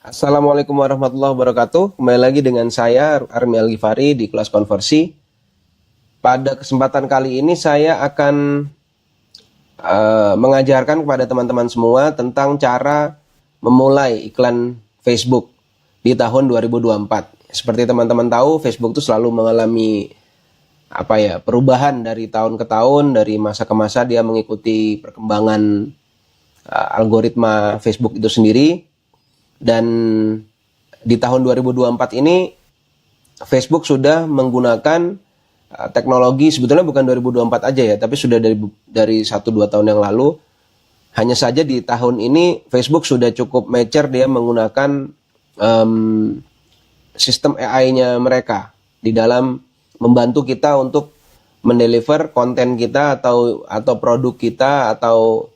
Assalamualaikum warahmatullahi wabarakatuh. Kembali lagi dengan saya Armi Al-Ghifari di kelas konversi. Pada kesempatan kali ini saya akan mengajarkan kepada teman-teman semua tentang cara memulai iklan Facebook di tahun 2024. Seperti teman-teman tahu, Facebook itu selalu mengalami perubahan dari tahun ke tahun, dari masa ke masa. Dia mengikuti perkembangan algoritma Facebook itu sendiri. Dan di tahun 2024 ini Facebook sudah menggunakan teknologi, sebetulnya bukan 2024 aja ya, tapi sudah dari 1-2 tahun yang lalu. Hanya saja di tahun ini Facebook sudah cukup mature, dia menggunakan sistem AI-nya mereka di dalam membantu kita untuk mendeliver konten kita atau produk kita atau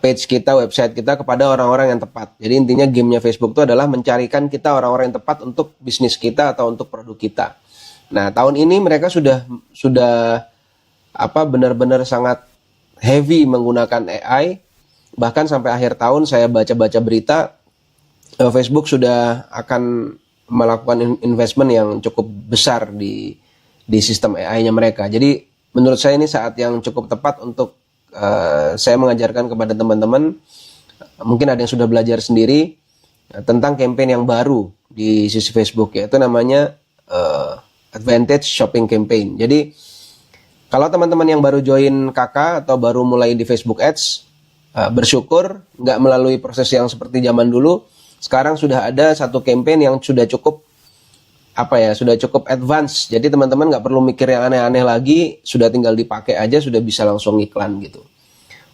page kita, website kita kepada orang-orang yang tepat. Jadi intinya gamenya Facebook itu adalah mencarikan kita orang-orang yang tepat untuk bisnis kita atau untuk produk kita. Nah, tahun ini mereka sudah benar-benar sangat heavy menggunakan AI. Bahkan sampai akhir tahun saya baca-baca berita Facebook sudah akan melakukan investment yang cukup besar di sistem AI-nya mereka. Jadi menurut saya ini saat yang cukup tepat untuk saya mengajarkan kepada teman-teman, mungkin ada yang sudah belajar sendiri tentang campaign yang baru di sisi Facebook, yaitu namanya Advantage Shopping Campaign. Jadi kalau teman-teman yang baru join KK atau baru mulai di Facebook Ads, bersyukur nggak melalui proses yang seperti zaman dulu. Sekarang sudah ada satu campaign yang sudah cukup advance. Jadi teman-teman nggak perlu mikir yang aneh-aneh lagi, sudah tinggal dipakai aja, sudah bisa langsung iklan gitu.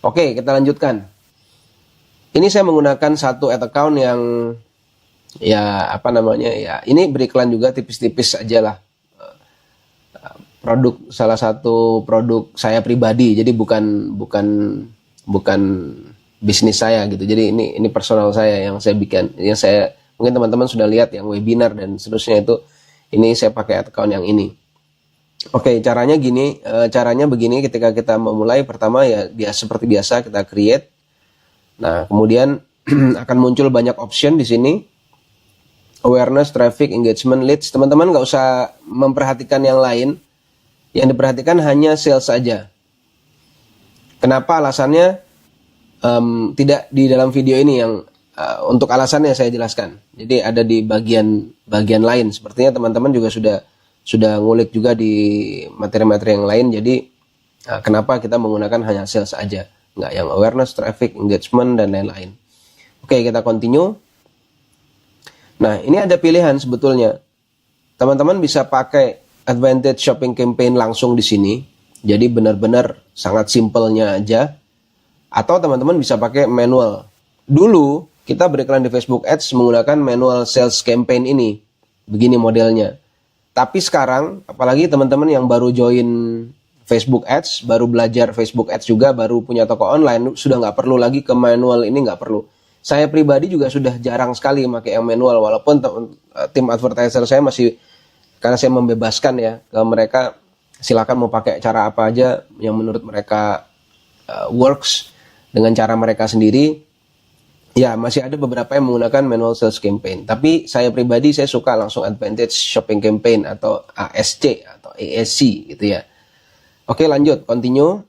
Oke, kita lanjutkan. Ini saya menggunakan satu ad account yang ini beriklan juga tipis-tipis aja lah. Salah satu produk saya pribadi, jadi bukan bisnis saya gitu. Jadi ini personal saya yang saya bikin, mungkin teman-teman sudah lihat yang webinar dan seterusnya itu, ini saya pakai account yang ini. Oke, caranya begini, ketika kita memulai, pertama seperti biasa kita create. Nah, kemudian akan muncul banyak option di sini. Awareness, traffic, engagement, leads. Teman-teman nggak usah memperhatikan yang lain. Yang diperhatikan hanya sales saja. Kenapa? Alasannya tidak di dalam video ini yang untuk alasannya saya jelaskan. Jadi ada di bagian lain. Sepertinya teman-teman juga sudah ngulik juga di materi-materi yang lain. Jadi kenapa kita menggunakan hanya sales aja, nggak yang awareness, traffic, engagement dan lain-lain. Oke, kita continue. Nah, ini ada pilihan sebetulnya. Teman-teman bisa pakai Advantage Shopping Campaign langsung di sini. Jadi benar-benar sangat simpelnya aja. Atau teman-teman bisa pakai manual. Dulu kita beriklan di Facebook Ads menggunakan manual sales campaign ini. Begini modelnya. Tapi sekarang, apalagi teman-teman yang baru join Facebook Ads, baru belajar Facebook Ads juga, baru punya toko online, sudah nggak perlu lagi ke manual ini, nggak perlu. Saya pribadi juga sudah jarang sekali pakai yang manual, walaupun tim advertiser saya masih, karena saya membebaskan ya ke mereka, silakan mau pakai cara apa aja yang menurut mereka works dengan cara mereka sendiri. Ya, masih ada beberapa yang menggunakan manual sales campaign. Tapi saya pribadi, saya suka langsung Advantage Shopping Campaign atau ASC atau ASC gitu ya. Oke, lanjut, continue.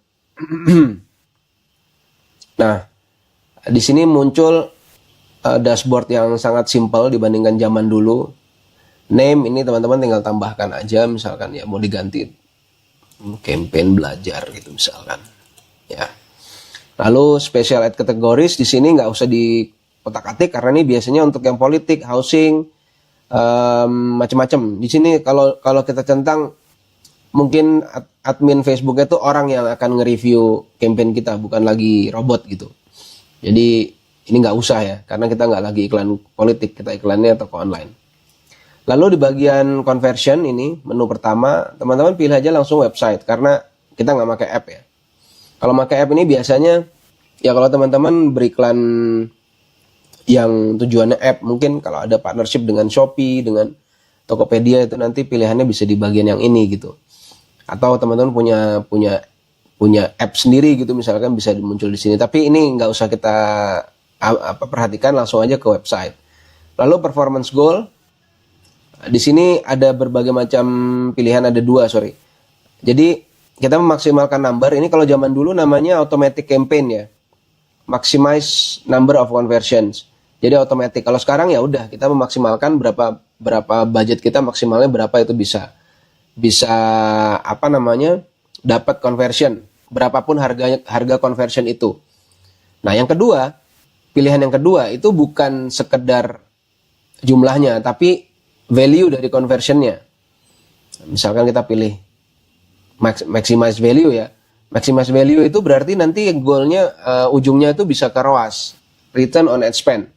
Nah, di sini muncul dashboard yang sangat simpel dibandingkan zaman dulu. Name ini teman-teman tinggal tambahkan aja, misalkan ya mau diganti campaign belajar gitu misalkan. Ya. Lalu special ad categories di sini nggak usah dikotak-atik karena ini biasanya untuk yang politik, housing, macam-macam. Di sini kalau kita centang, mungkin admin Facebook itu orang yang akan nge-review campaign kita, bukan lagi robot gitu. Jadi ini nggak usah ya, karena kita nggak lagi iklan politik, kita iklannya toko online. Lalu di bagian conversion ini, menu pertama, teman-teman pilih aja langsung website karena kita nggak pakai app ya. Kalau pakai app ini biasanya, ya kalau teman-teman beriklan yang tujuannya app, mungkin kalau ada partnership dengan Shopee, dengan Tokopedia, itu nanti pilihannya bisa di bagian yang ini gitu. Atau teman-teman punya app sendiri gitu, misalkan bisa muncul di sini. Tapi ini nggak usah kita perhatikan langsung aja ke website. Lalu performance goal, di sini ada berbagai macam pilihan, ada 2 sorry. Jadi kita memaksimalkan number, ini kalau zaman dulu namanya automatic campaign ya, maximize number of conversions. Jadi otomatis. Kalau sekarang ya udah kita memaksimalkan berapa budget kita, maksimalnya berapa itu bisa dapat conversion berapapun harga conversion itu. Nah, pilihan yang kedua itu bukan sekedar jumlahnya, tapi value dari conversionnya. Misalkan kita pilih maximize value ya. Maximize value itu berarti nanti goalnya ujungnya itu bisa ke ROAS, return on ad spend.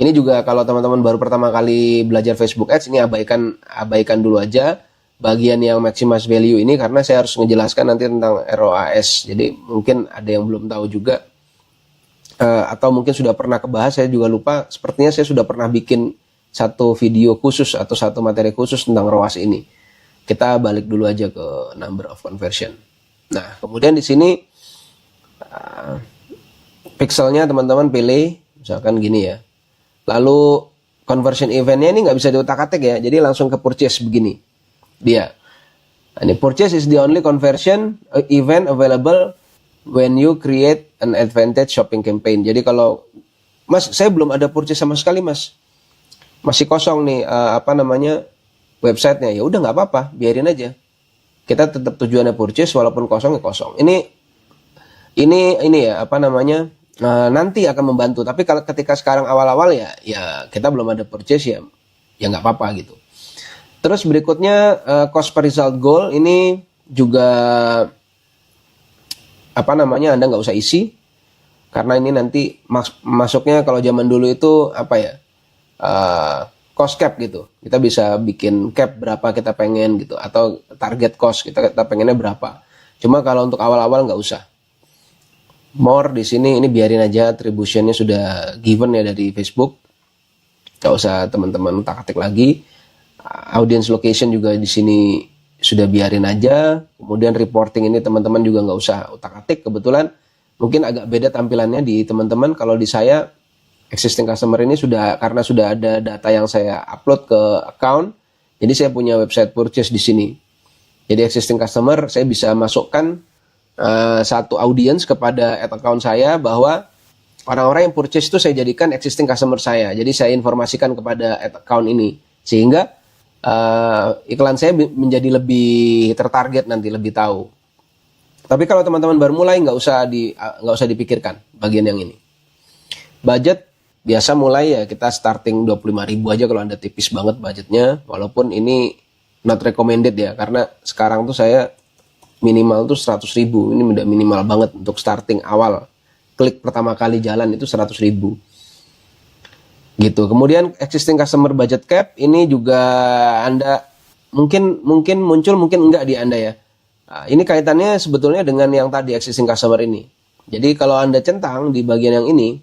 Ini juga kalau teman-teman baru pertama kali belajar Facebook Ads, ini abaikan dulu aja bagian yang maximize value ini, karena saya harus menjelaskan nanti tentang ROAS. Jadi mungkin ada yang belum tahu juga, atau mungkin sudah pernah kebahas, saya juga lupa. Sepertinya saya sudah pernah bikin satu video khusus atau satu materi khusus tentang ROAS ini. Kita balik dulu aja ke number of conversion. Nah, kemudian di sini pixelnya teman-teman pilih, misalkan gini ya. Lalu conversion eventnya ini nggak bisa diutak-atik ya, jadi langsung ke purchase begini dia. Nah, ini purchase is the only conversion event available when you create an advantage shopping campaign. Jadi kalau Mas, saya belum ada purchase sama sekali Mas, masih kosong nih websitenya, ya udah nggak apa-apa, biarin aja. Kita tetap tujuannya purchase walaupun kosong ya kosong. Ini ya nanti akan membantu. Tapi kalau ketika sekarang awal-awal ya kita belum ada purchase ya nggak apa-apa gitu. Terus berikutnya cost per result goal ini juga Anda nggak usah isi, karena ini nanti masuknya kalau zaman dulu itu cost cap gitu. Kita bisa bikin cap berapa kita pengen gitu, atau target cost kita pengennya berapa. Cuma kalau untuk awal-awal nggak usah. More di sini ini biarin aja, attributionnya sudah given ya dari Facebook, nggak usah teman-teman utak-atik lagi. Audience location juga di sini sudah biarin aja. Kemudian reporting ini teman-teman juga nggak usah utak-atik. Kebetulan mungkin agak beda tampilannya di teman-teman. Kalau di saya existing customer ini karena sudah ada data yang saya upload ke account, jadi saya punya website purchase di sini. Jadi existing customer saya bisa masukkan satu audience kepada ad account saya, bahwa orang-orang yang purchase itu saya jadikan existing customer saya. Jadi saya informasikan kepada ad account ini, sehingga iklan saya menjadi lebih tertarget, nanti lebih tahu. Tapi kalau teman-teman baru mulai nggak usah dipikirkan bagian yang ini. Budget biasa mulai ya kita starting 25.000 aja kalau Anda tipis banget budgetnya, walaupun ini not recommended ya, karena sekarang tuh saya minimal tuh 100.000. Ini udah minimal banget untuk starting awal. Klik pertama kali jalan itu 100.000. Gitu. Kemudian existing customer budget cap ini juga Anda mungkin muncul, mungkin enggak di Anda ya. Nah, ini kaitannya sebetulnya dengan yang tadi existing customer ini. Jadi kalau Anda centang di bagian yang ini,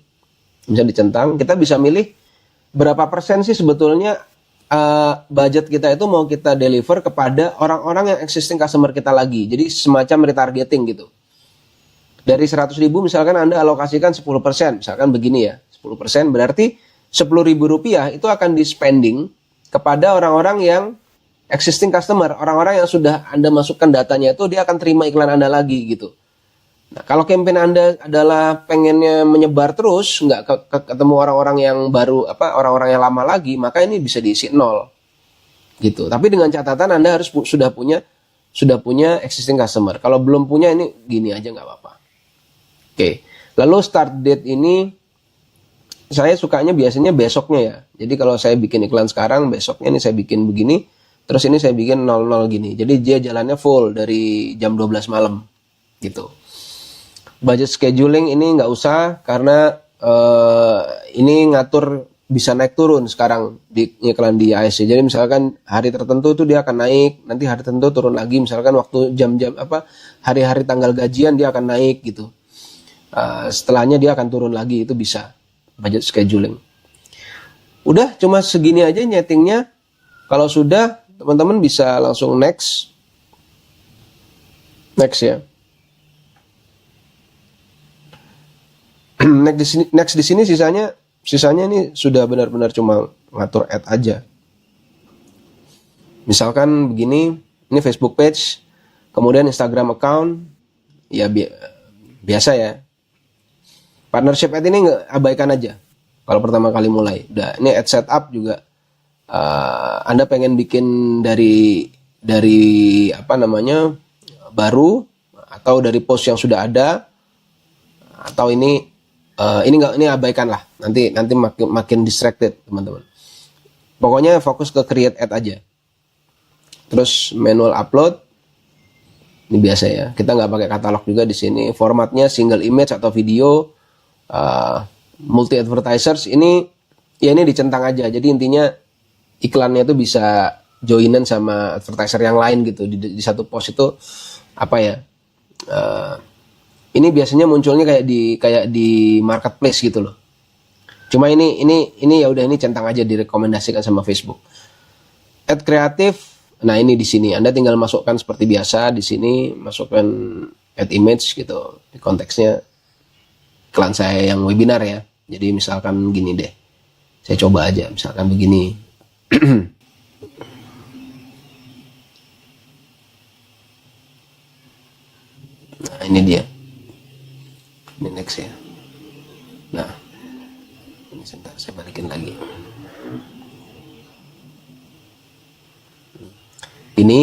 bisa dicentang, kita bisa milih berapa persen sih sebetulnya budget kita itu mau kita deliver kepada orang-orang yang existing customer kita lagi. Jadi semacam retargeting gitu. Dari 100.000 misalkan Anda alokasikan 10%, misalkan begini ya, 10% berarti Rp10.000 itu akan di spending kepada orang-orang yang existing customer, orang-orang yang sudah Anda masukkan datanya itu, dia akan terima iklan Anda lagi gitu. Nah, kalau campaign Anda adalah pengennya menyebar terus, nggak ketemu orang-orang yang baru, orang-orang yang lama lagi, maka ini bisa diisi 0 gitu. Tapi dengan catatan Anda harus sudah punya existing customer. Kalau belum punya, ini gini aja nggak apa-apa. Oke. Lalu start date ini saya sukanya biasanya besoknya ya. Jadi kalau saya bikin iklan sekarang, besoknya ini saya bikin begini, terus ini saya bikin 00 gini. Jadi dia jalannya full dari jam 12 malam gitu. Budget scheduling ini nggak usah, karena ini ngatur bisa naik turun sekarang di iklan di ASC. Jadi misalkan hari tertentu itu dia akan naik, nanti hari tertentu turun lagi. Misalkan waktu jam-jam hari-hari tanggal gajian dia akan naik gitu. Setelahnya dia akan turun lagi, itu bisa budget scheduling. Udah cuma segini aja nyetingnya. Kalau sudah, teman-teman bisa langsung next ya. Next di sini sisanya ini sudah benar-benar cuma ngatur ad aja. Misalkan begini, ini Facebook page, kemudian Instagram account, ya biasa ya. Partnership ad ini abaikan aja. Kalau pertama kali mulai, udah ini ad setup juga. Anda pengen bikin dari apa namanya baru atau dari post yang sudah ada, atau ini abaikan lah. Nanti makin distracted teman-teman. Pokoknya fokus ke create ad aja. Terus manual upload, ini biasa ya. Kita nggak pakai katalog juga di sini. Formatnya single image atau video. Multi advertisers ini dicentang aja. Jadi intinya iklannya itu bisa joinan sama advertiser yang lain gitu di satu post itu apa ya? Ini biasanya munculnya kayak di marketplace gitu loh. Cuma ini ya udah, ini centang aja direkomendasikan sama Facebook. Ad kreatif, nah ini di sini Anda tinggal masukkan seperti biasa di sini, masukkan ad image gitu. Di konteksnya iklan saya yang webinar ya. Jadi misalkan gini deh. Saya coba aja misalkan begini. Nah, ini dia. Ini next ya. Nah, ini sebentar saya balikin lagi. Ini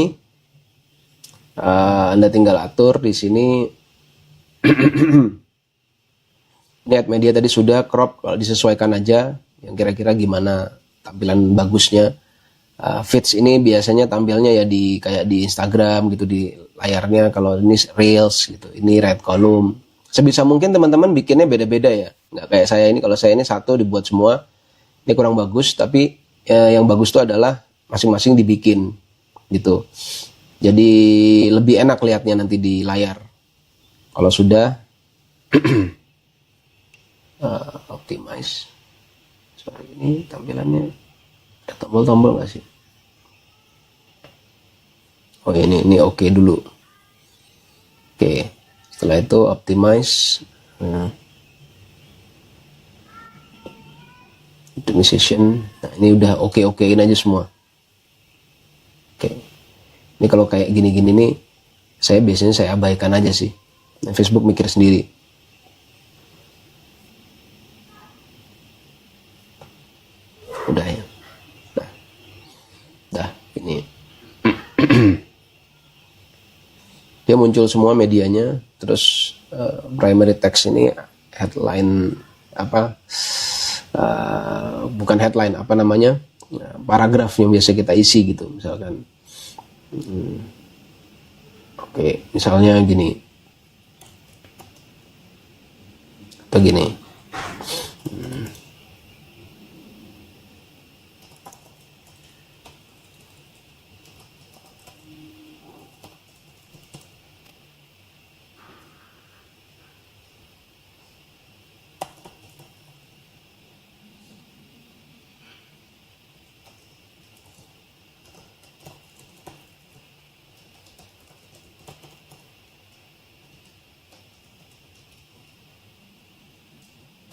Anda tinggal atur di sini. Ini ad media tadi sudah crop, kalau disesuaikan aja yang kira-kira gimana tampilan bagusnya. Feeds ini biasanya tampilnya ya kayak di Instagram gitu di layarnya. Kalau ini Reels gitu, ini red column. Sebisa mungkin teman-teman bikinnya beda-beda ya. Nggak kayak saya ini, kalau saya ini satu dibuat semua. Ini kurang bagus, tapi yang bagus itu adalah masing-masing dibikin gitu. Jadi lebih enak lihatnya nanti di layar. Kalau sudah optimize. Sorry, ini tampilannya ada tombol-tombol nggak sih? Oh ini oke dulu. Oke, setelah itu optimize. Optimization. Nah ini udah okein aja semua. Oke. Ini kalau kayak gini-gini nih, biasanya saya abaikan aja sih. Nah, Facebook mikir sendiri. Udah ya. Dah ini. Dia muncul semua medianya, terus primary text ini headline bukan headline, paragraf yang biasa kita isi gitu misalkan. Oke, misalnya gini atau gini.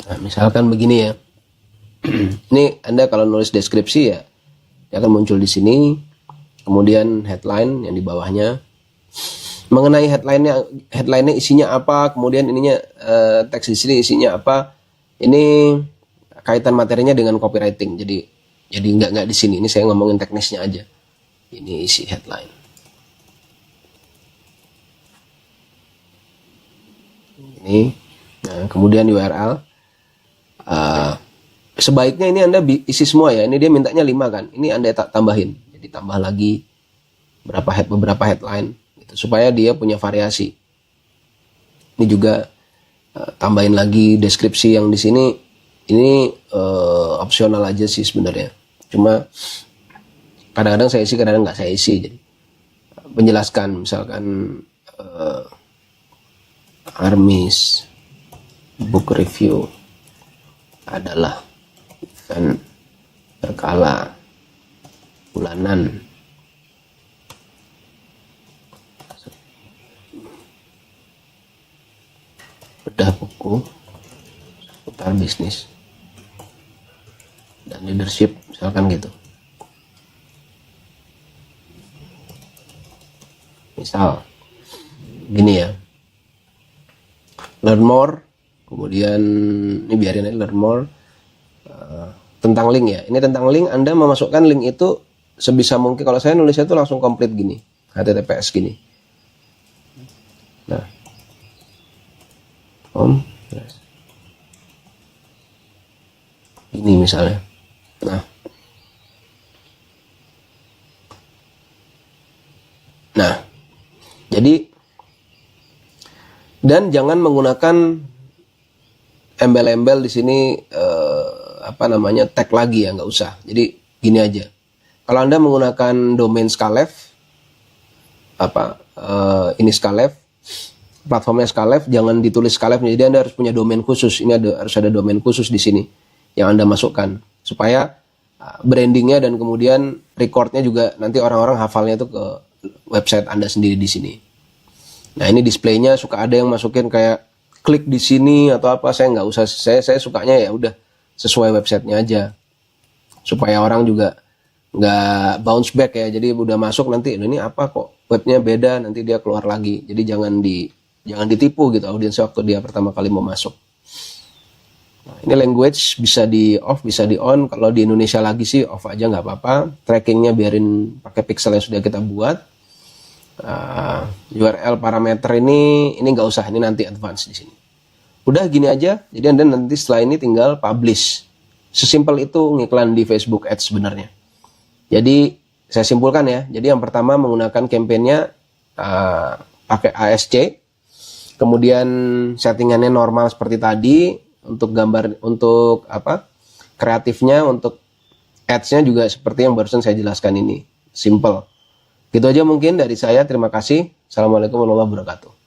Nah, misalkan begini ya. Ini Anda kalau nulis deskripsi ya, dia akan muncul di sini. Kemudian headline yang di bawahnya. Mengenai headline-nya isinya apa, kemudian ininya teks di sini isinya apa. Ini kaitan materinya dengan copywriting. Jadi nggak di sini. Ini saya ngomongin teknisnya aja. Ini isi headline. Ini. Nah, kemudian URL. Sebaiknya ini Anda isi semua ya. Ini dia mintanya 5 kan. Ini Anda tambahin. Jadi tambah lagi beberapa headline gitu, supaya dia punya variasi. Ini juga tambahin lagi deskripsi yang di sini. Ini opsional aja sih sebenarnya. Cuma kadang-kadang saya isi, kadang-kadang nggak saya isi. Jadi menjelaskan misalkan Armis book review adalah event berkala bulanan bedah buku seputar bisnis dan leadership misalkan gitu. Misal gini ya, learn more, kemudian ini biarin aja learn more, tentang link ya. Ini tentang link, Anda memasukkan link itu sebisa mungkin. Kalau saya nulisnya itu langsung komplit gini, HTTPS gini. Nah, ini misalnya. Nah, jadi dan jangan menggunakan embel-embel di sini tag lagi ya, nggak usah. Jadi gini aja. Kalau Anda menggunakan domain Scalef, ini Scalef, platformnya Scalef, jangan ditulis Scalef. Jadi Anda harus punya domain khusus. Ini harus ada domain khusus di sini yang Anda masukkan supaya brandingnya dan kemudian recordnya juga nanti orang-orang hafalnya itu ke website Anda sendiri di sini. Nah, ini displaynya suka ada yang masukin kayak klik di sini atau apa. Saya nggak usah. Saya sukanya ya udah sesuai websitenya aja supaya orang juga nggak bounce back ya. Jadi udah masuk nanti ini apa kok webnya beda, nanti dia keluar lagi. Jadi jangan ditipu gitu audiensnya waktu dia pertama kali mau masuk. Nah, ini language bisa di off, bisa di on. Kalau di Indonesia lagi sih off aja nggak apa-apa. Trackingnya biarin pakai pixel yang sudah kita buat. URL parameter ini nggak usah, ini nanti advance di sini. Udah gini aja. Jadi Anda nanti setelah ini tinggal publish. Sesimpel itu ngiklan di Facebook Ads sebenarnya. Jadi saya simpulkan ya. Jadi yang pertama menggunakan kampanyenya pakai ASC. Kemudian settingannya normal seperti tadi. Untuk gambar, untuk kreatifnya, untuk ads-nya juga seperti yang barusan saya jelaskan ini. Simple. Gitu aja mungkin dari saya. Terima kasih. Assalamualaikum warahmatullahi wabarakatuh.